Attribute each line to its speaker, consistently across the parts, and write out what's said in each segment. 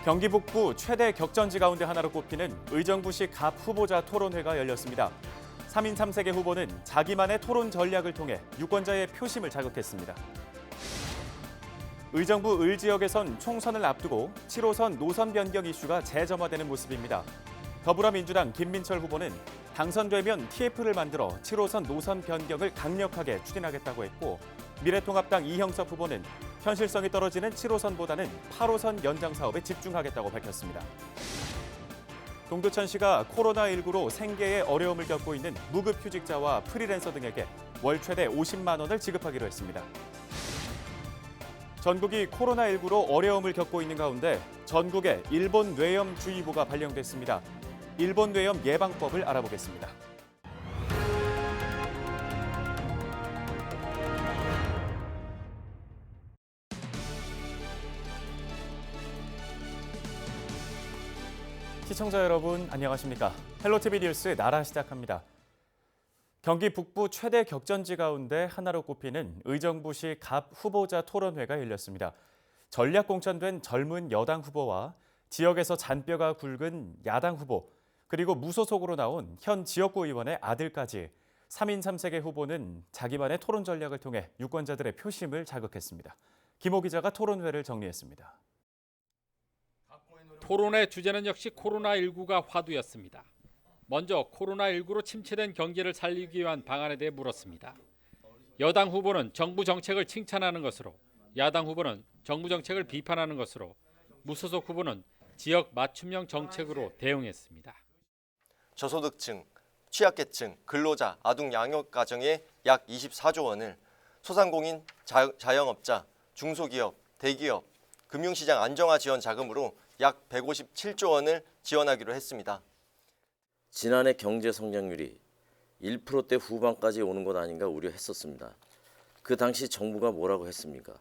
Speaker 1: 경기 북부 최대 격전지 가운데 하나로 꼽히는 의정부시 갑 후보자 토론회가 열렸습니다. 3인 3색의 후보는 자기만의 토론 전략을 통해 유권자의 표심을 자극했습니다. 의정부 을 지역에선 총선을 앞두고 7호선 노선 변경 이슈가 재점화되는 모습입니다. 더불어민주당 김민철 후보는 당선되면 TF를 만들어 7호선 노선 변경을 강력하게 추진하겠다고 했고, 미래통합당 이형섭 후보는 현실성이 떨어지는 7호선보다는 8호선 연장 사업에 집중하겠다고 밝혔습니다. 동두천시가 코로나19로 생계에 어려움을 겪고 있는 무급휴직자와 프리랜서 등에게 월 최대 50만 원을 지급하기로 했습니다. 전국이 코로나19로 어려움을 겪고 있는 가운데 전국에 일본 뇌염주의보가 발령됐습니다. 일본 뇌염 예방법을 알아보겠습니다. 시청자 여러분 안녕하십니까? 헬로티비 뉴스 나라 시작합니다. 경기 북부 최대 격전지 가운데 하나로 꼽히는 의정부시 갑 후보자 토론회가 열렸습니다. 전략 공천된 젊은 여당 후보와 지역에서 잔뼈가 굵은 야당 후보, 그리고 무소속으로 나온 현 지역구 의원의 아들까지 3인 3색의 후보는 자기만의 토론 전략을 통해 유권자들의 표심을 자극했습니다. 김호 기자가 토론회를 정리했습니다.
Speaker 2: 토론의 주제는 역시 코로나19가 화두였습니다. 먼저 코로나19로 침체된 경기를 살리기 위한 방안에 대해 물었습니다. 여당 후보는 정부 정책을 칭찬하는 것으로, 야당 후보는 정부 정책을 비판하는 것으로, 무소속 후보는 지역 맞춤형 정책으로 대응했습니다.
Speaker 3: 저소득층, 취약계층, 근로자, 아동 양육 가정에 약 24조 원을, 소상공인, 자영업자, 중소기업, 대기업, 금융시장 안정화 지원 자금으로 약 157조 원을 지원하기로 했습니다.
Speaker 4: 지난해 경제 성장률이 1%대 후반까지 오는 것 아닌가 우려했었습니다. 그 당시 정부가 뭐라고 했습니까?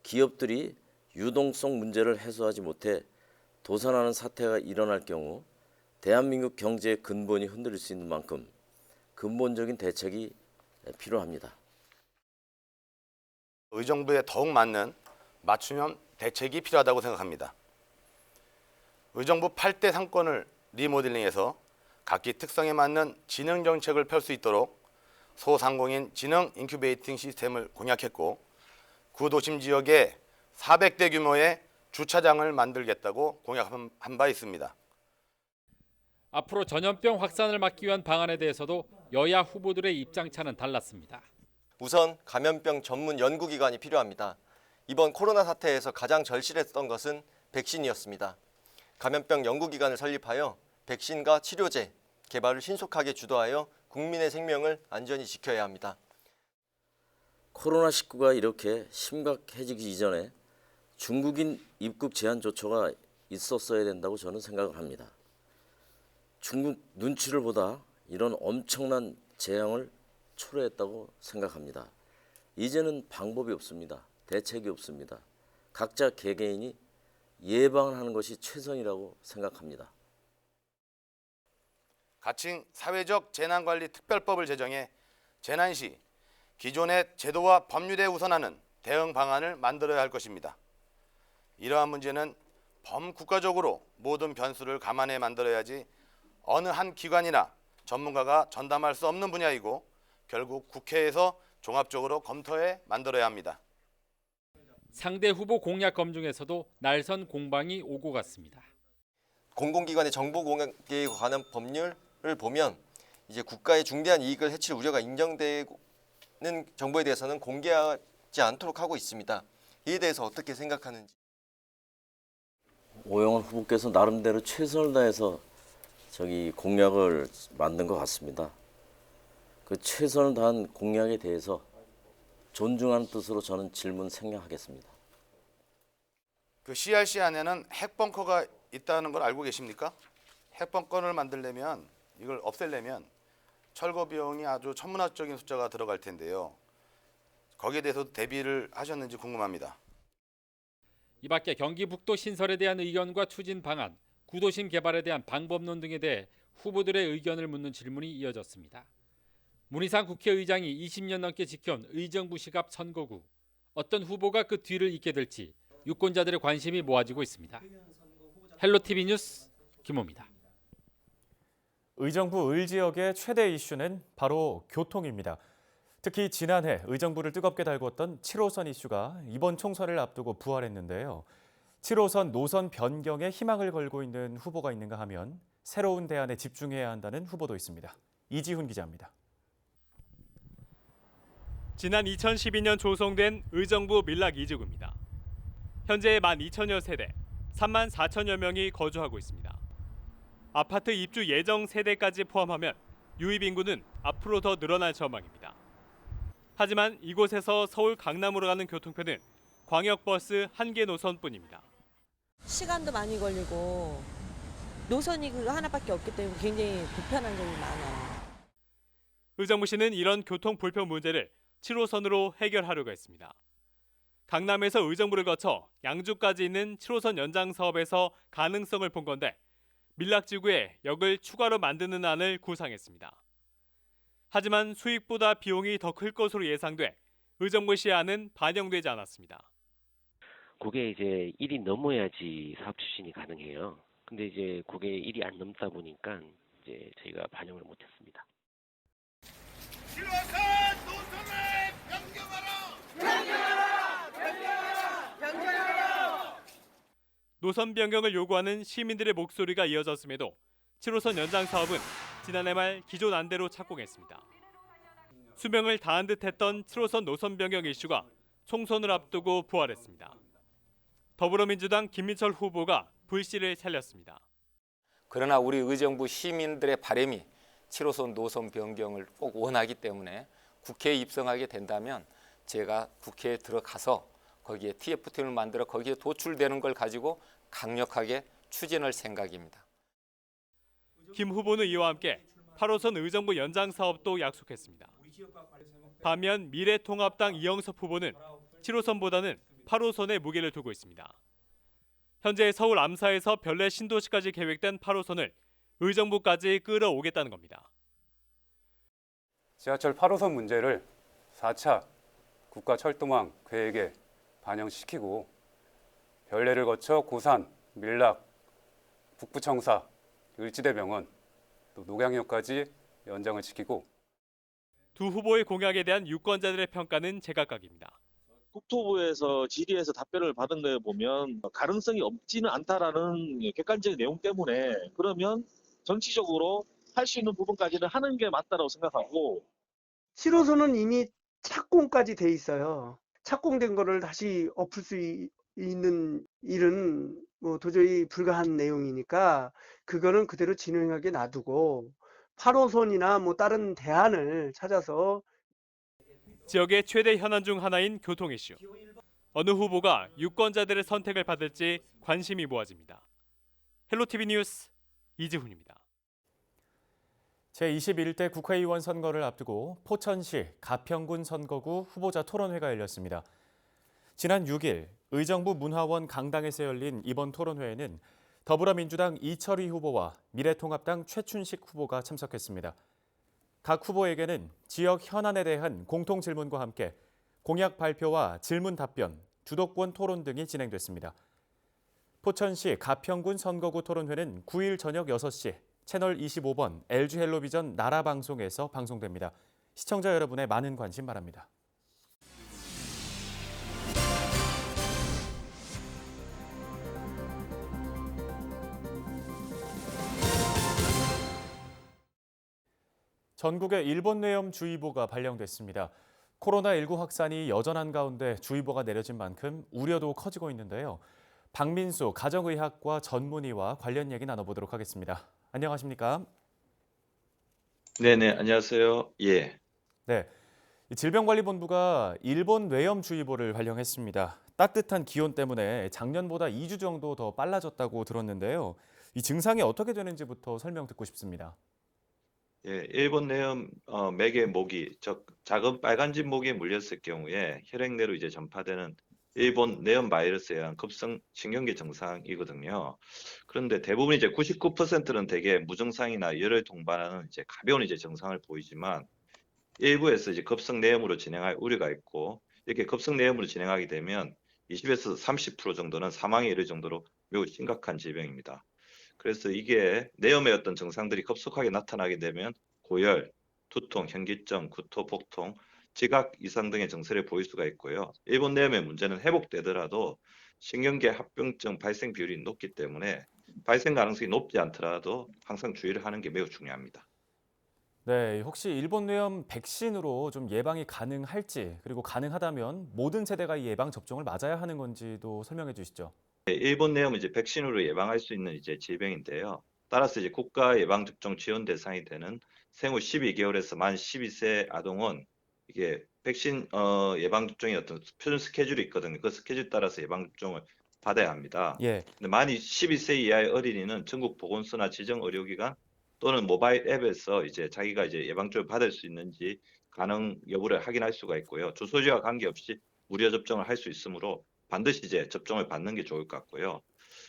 Speaker 4: 기업들이 유동성 문제를 해소하지 못해 도산하는 사태가 일어날 경우 대한민국 경제의 근본이 흔들릴 수 있는 만큼 근본적인 대책이 필요합니다.
Speaker 5: 의정부에 더욱 맞는 맞춤형 대책이 필요하다고 생각합니다. 의정부 8대 상권을 리모델링해서 각기 특성에 맞는 지능 정책을 펼 수 있도록 소상공인 지능 인큐베이팅 시스템을 공약했고, 구도심 지역에 400대 규모의 주차장을 만들겠다고 공약한 바 있습니다.
Speaker 2: 앞으로 전염병 확산을 막기 위한 방안에 대해서도 여야 후보들의 입장차는 달랐습니다.
Speaker 3: 우선 감염병 전문 연구기관이 필요합니다. 이번 코로나 사태에서 가장 절실했던 것은 백신이었습니다. 감염병 연구기관을 설립하여 백신과 치료제 개발을 신속하게 주도하여 국민의 생명을 안전히 지켜야 합니다.
Speaker 4: 코로나19가 이렇게 심각해지기 이전에 중국인 입국 제한 조처가 있었어야 된다고 저는 생각을 합니다. 중국 눈치를 보다 이런 엄청난 재앙을 초래했다고 생각합니다. 이제는 방법이 없습니다. 대책이 없습니다. 각자 개개인이 예방하는 것이 최선이라고 생각합니다.
Speaker 5: 가칭 사회적 재난관리 특별법을 제정해 재난 시 기존의 제도와 법률에 우선하는 대응 방안을 만들어야 할 것입니다. 이러한 문제는 범국가적으로 모든 변수를 감안해 만들어야지 어느 한 기관이나 전문가가 전담할 수 없는 분야이고, 결국 국회에서 종합적으로 검토해 만들어야 합니다.
Speaker 2: 상대 후보 공약 검증에서도 날선 공방이 오고 갔습니다.
Speaker 3: 공공기관의 정보 공개에 관한 법률을 보면 이제 국가의 중대한 이익을 해칠 우려가 인정되는 정보에 대해서는 공개하지 않도록 하고 있습니다. 이에 대해서 어떻게 생각하는지.
Speaker 4: 오영훈 후보께서 나름대로 최선을 다해서 공약을 만든 것 같습니다. 그 최선을 다한 공약에 대해서 존중하는 뜻으로 저는 질문 생략하겠습니다.
Speaker 5: 그 CRC 안에는 핵벙커가 있다는 걸 알고 계십니까? 핵벙커를 만들려면, 이걸 없애려면 철거 비용이 아주 천문학적인 숫자가 들어갈 텐데요. 거기에 대해서도 대비를 하셨는지 궁금합니다.
Speaker 2: 이 밖에 경기 북도 신설에 대한 의견과 추진 방안, 구도심 개발에 대한 방법론 등에 대해 후보들의 의견을 묻는 질문이 이어졌습니다. 문희상 국회의장이 20년 넘게 지켜온 의정부시 앞 선거구, 어떤 후보가 그 뒤를 잇게 될지 유권자들의 관심이 모아지고 있습니다. 헬로티비 뉴스 김호입니다.
Speaker 1: 의정부 을 지역의 최대 이슈는 바로 교통입니다. 특히 지난해 의정부를 뜨겁게 달궜던 7호선 이슈가 이번 총선을 앞두고 부활했는데요. 7호선 노선 변경에 희망을 걸고 있는 후보가 있는가 하면 새로운 대안에 집중해야 한다는 후보도 있습니다. 이지훈 기자입니다.
Speaker 6: 지난 2012년 조성된 의정부 밀락 2지구입니다. 현재 12,000여 세대, 3만 4천여 명이 거주하고 있습니다. 아파트 입주 예정 세대까지 포함하면 유입 인구는 앞으로 더 늘어날 전망입니다. 하지만 이곳에서 서울 강남으로 가는 교통편은 광역버스 1개 노선뿐입니다.
Speaker 7: 시간도 많이 걸리고 노선이 그거 하나밖에 없기 때문에 굉장히 불편한 점이 많아요.
Speaker 6: 의정부시는 이런 교통 불편 문제를 7호선으로 해결하려고 했습니다. 강남에서 의정부를 거쳐 양주까지 있는 7호선 연장 사업에서 가능성을 본 건데 밀락지구에 역을 추가로 만드는 안을 구상했습니다. 하지만 수익보다 비용이 더 클 것으로 예상돼 의정부시의 안은 반영되지 않았습니다.
Speaker 8: 그게 이제 1이 넘어야지 사업 추진이 가능해요. 근데 이제 그게 1이 안 넘다 보니까 이제 저희가 반영을 못했습니다.
Speaker 6: 노선 변경을 요구하는 시민들의 목소리가 이어졌음에도 7호선 연장 사업은 지난해 말 기존 안대로 착공했습니다. 수명을 다한 듯했던 7호선 노선 변경 이슈가 총선을 앞두고 부활했습니다. 더불어민주당 김민철 후보가 불씨를 살렸습니다.
Speaker 9: 그러나 우리 의정부 시민들의 바람이 7호선 노선 변경을 꼭 원하기 때문에 국회에 입성하게 된다면 제가 국회에 들어가서 거기에 TF팀을 만들어 거기에 도출되는 걸 가지고 강력하게 추진할 생각입니다.
Speaker 6: 김 후보는 이와 함께 8호선 의정부 연장 사업도 약속했습니다. 반면 미래통합당 이영섭 후보는 7호선보다는 8호선에 무게를 두고 있습니다. 현재 서울 암사에서 별내 신도시까지 계획된 8호선을 의정부까지 끌어오겠다는 겁니다.
Speaker 10: 지하철 8호선 문제를 4차 국가철도망 계획에 반영시키고 별내를 거쳐 고산, 밀락, 북부청사, 을지대병원, 또 녹양역까지 연장을 시키고
Speaker 6: 두 후보의 공약에 대한 유권자들의 평가는 제각각입니다.
Speaker 11: 국토부에서 질의에서 답변을 받은 거에 보면 가능성이 없지는 않다라는 객관적인 내용 때문에 그러면 정치적으로 할 수 있는 부분까지는 하는 게 맞다고 생각하고
Speaker 12: 7호선은 이미 착공까지 돼 있어요. 착공된 거를 다시 엎을 수 있는 일은 뭐 도저히 불가한 내용이니까 그거는 그대로 진행하게 놔두고 8호선이나 뭐 다른 대안을 찾아서
Speaker 6: 지역의 최대 현안 중 하나인 교통 이슈. 어느 후보가 유권자들의 선택을 받을지 관심이 모아집니다. 헬로티비 뉴스 이지훈입니다.
Speaker 1: 제21대 국회의원 선거를 앞두고 포천시 가평군 선거구 후보자 토론회가 열렸습니다. 지난 6일 의정부 문화원 강당에서 열린 이번 토론회에는 더불어민주당 이철휘 후보와 미래통합당 최춘식 후보가 참석했습니다. 각 후보에게는 지역 현안에 대한 공통 질문과 함께 공약 발표와 질문 답변, 주도권 토론 등이 진행됐습니다. 포천시 가평군 선거구 토론회는 9일 저녁 6시 채널 25번 LG 헬로비전 나라방송에서 방송됩니다. 시청자 여러분의 많은 관심 바랍니다. 전국에 일본 뇌염주의보가 발령됐습니다. 코로나19 확산이 여전한 가운데 주의보가 내려진 만큼 우려도 커지고 있는데요. 박민수 가정의학과 전문의와 관련 얘기 나눠보도록 하겠습니다. 안녕하십니까?
Speaker 13: 네네, 안녕하세요. 예.
Speaker 1: 네, 질병관리본부가 일본 뇌염주의보를 발령했습니다. 따뜻한 기온 때문에 작년보다 2주 정도 더 빨라졌다고 들었는데요. 이 증상이 어떻게 되는지부터 설명 듣고 싶습니다.
Speaker 13: 예, 일본 뇌염 맥의 모기, 즉 작은 빨간집 모기에 물렸을 경우에 혈액내로 이제 전파되는 일본 뇌염 바이러스에 의한 급성 신경계 증상이거든요. 그런데 대부분 이제 99%는 대개 무증상이나 열을 동반하는 이제 가벼운 이제 증상을 보이지만 일부에서 이제 급성 뇌염으로 진행할 우려가 있고 이렇게 급성 뇌염으로 진행하게 되면 20에서 30% 정도는 사망에 이를 정도로 매우 심각한 질병입니다. 그래서 이게 내염의 어떤 증상들이 급속하게 나타나게 되면 고열, 두통, 현기증, 구토, 복통, 지각 이상 등의 증세를 보일 수가 있고요. 일본 내염의 문제는 회복되더라도 신경계 합병증 발생 비율이 높기 때문에 발생 가능성이 높지 않더라도 항상 주의를 하는 게 매우 중요합니다.
Speaker 1: 네, 혹시 일본 뇌염 백신으로 좀 예방이 가능할지, 그리고 가능하다면 모든 세대가 이 예방 접종을 맞아야 하는 건지도 설명해 주시죠.
Speaker 13: 일본 내염은 이제 백신으로 예방할 수 있는 이제 질병인데요. 따라서 이제 국가 예방 접종 지원 대상이 되는 생후 12개월에서 만 12세 아동은 이게 백신 예방 접종의 어떤 표준 스케줄이 있거든요. 그 스케줄 따라서 예방 접종을 받아야 합니다.
Speaker 1: 예.
Speaker 13: 근데 만 12세 이하의 어린이는 전국 보건소나 지정 의료기관 또는 모바일 앱에서 이제 자기가 이제 예방접종을 받을 수 있는지 가능 여부를 확인할 수가 있고요. 주소지와 관계없이 무료 접종을 할 수 있으므로 반드시 이제 접종을 받는 게 좋을 것 같고요.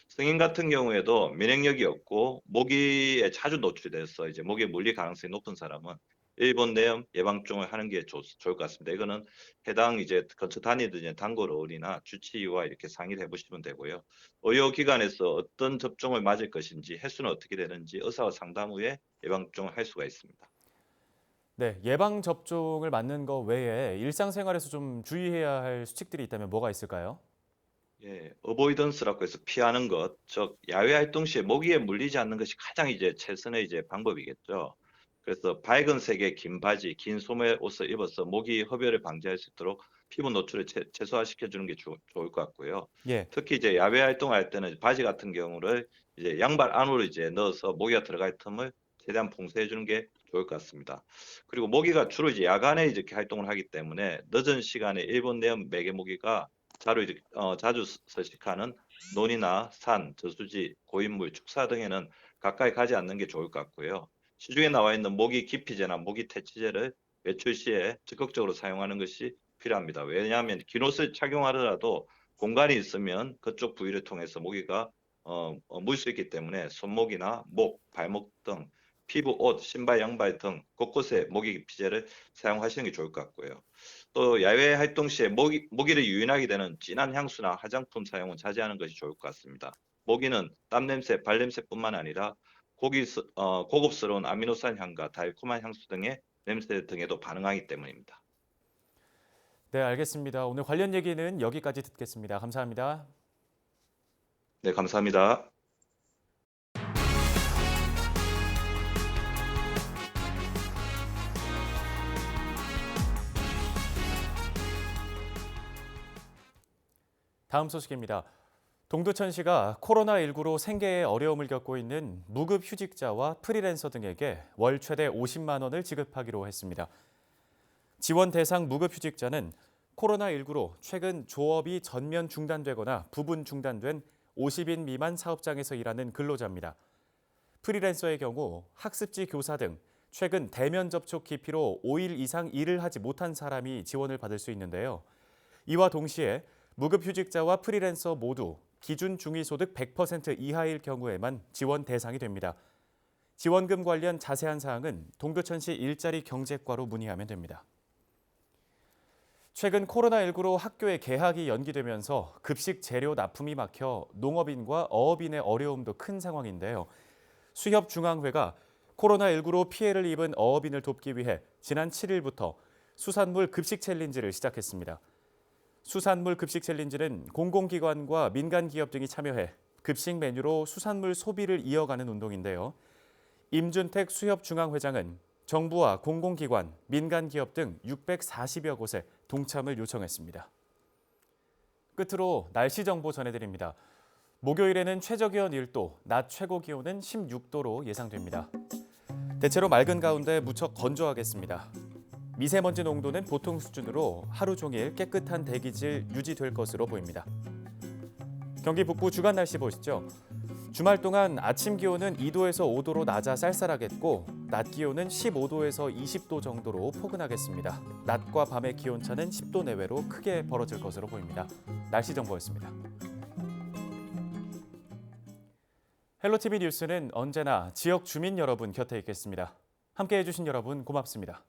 Speaker 13: 성인 같은 경우에도 면역력이 없고 모기에 자주 노출돼서 이제 모기에 물릴 가능성이 높은 사람은 일본 내염 예방접종을 하는 게 좋을 것 같습니다. 이거는 해당 이제 근처 다니던 단골어울이나 주치의와 이렇게 상의를 해보시면 되고요. 의료기관에서 어떤 접종을 맞을 것인지 횟수는 어떻게 되는지 의사와 상담 후에 예방접종을 할 수가 있습니다.
Speaker 1: 네, 예방 접종을 맞는 거 외에 일상생활에서 좀 주의해야 할 수칙들이 있다면 뭐가 있을까요?
Speaker 13: 예, 어보이던스라고 해서 피하는 것, 즉 야외 활동 시에 모기에 물리지 않는 것이 가장 이제 최선의 이제 방법이겠죠. 그래서 밝은 색의 긴 바지, 긴 소매 옷을 입어서 모기 흡혈을 방지할 수 있도록 피부 노출을 최소화시켜 주는 게 좋을 것 같고요.
Speaker 1: 예.
Speaker 13: 특히 이제 야외 활동할 때는 바지 같은 경우를 이제 양발 안으로 이제 넣어서 모기가 들어갈 틈을 최대한 봉쇄해 주는 게 좋을 것 같습니다. 그리고 모기가 주로 이제 야간에 이렇게 활동을 하기 때문에 늦은 시간에 일본 내염 매개 모기가 자주 서식하는 논이나 산, 저수지, 고인물, 축사 등에는 가까이 가지 않는 게 좋을 것 같고요. 시중에 나와 있는 모기 기피제나 모기 퇴치제를 외출 시에 적극적으로 사용하는 것이 필요합니다. 왜냐하면 긴 옷을 착용하더라도 공간이 있으면 그쪽 부위를 통해서 모기가 물 수 있기 때문에 손목이나 목, 발목 등 피부, 옷, 신발, 양발 등 곳곳에 모기 기피제를 사용하시는 게 좋을 것 같고요. 또 야외 활동 시에 모기를 유인하게 되는 진한 향수나 화장품 사용은 자제하는 것이 좋을 것 같습니다. 모기는 땀 냄새, 발 냄새뿐만 아니라 고급스러운 아미노산 향과 달콤한 향수 등의 냄새 등에도 반응하기 때문입니다.
Speaker 1: 네, 알겠습니다. 오늘 관련 얘기는 여기까지 듣겠습니다. 감사합니다.
Speaker 13: 네, 감사합니다.
Speaker 1: 다음 소식입니다. 동두천시가 코로나19로 생계에 어려움을 겪고 있는 무급 휴직자와 프리랜서 등에게 월 최대 50만 원을 지급하기로 했습니다. 지원 대상 무급 휴직자는 코로나19로 최근 조업이 전면 중단되거나 부분 중단된 50인 미만 사업장에서 일하는 근로자입니다. 프리랜서의 경우 학습지 교사 등 최근 대면 접촉 기피로 5일 이상 일을 하지 못한 사람이 지원을 받을 수 있는데요. 이와 동시에 무급 휴직자와 프리랜서 모두 기준 중위소득 100% 이하일 경우에만 지원 대상이 됩니다. 지원금 관련 자세한 사항은 동두천시 일자리 경제과로 문의하면 됩니다. 최근 코로나19로 학교의 개학이 연기되면서 급식 재료 납품이 막혀 농업인과 어업인의 어려움도 큰 상황인데요. 수협중앙회가 코로나19로 피해를 입은 어업인을 돕기 위해 지난 7일부터 수산물 급식 챌린지를 시작했습니다. 수산물 급식 챌린지는 공공기관과 민간기업 등이 참여해 급식 메뉴로 수산물 소비를 이어가는 운동인데요. 임준택 수협중앙회장은 정부와 공공기관, 민간기업 등 640여 곳에 동참을 요청했습니다. 끝으로 날씨 정보 전해드립니다. 목요일에는 최저기온 1도, 낮 최고기온은 16도로 예상됩니다. 대체로 맑은 가운데 무척 건조하겠습니다. 미세먼지 농도는 보통 수준으로 하루 종일 깨끗한 대기질 유지될 것으로 보입니다. 경기 북부 주간 날씨 보시죠. 주말 동안 아침 기온은 2도에서 5도로 낮아 쌀쌀하겠고 낮 기온은 15도에서 20도 정도로 포근하겠습니다. 낮과 밤의 기온차는 10도 내외로 크게 벌어질 것으로 보입니다. 날씨 정보였습니다. 헬로티비 뉴스는 언제나 지역 주민 여러분 곁에 있겠습니다. 함께해 주신 여러분 고맙습니다.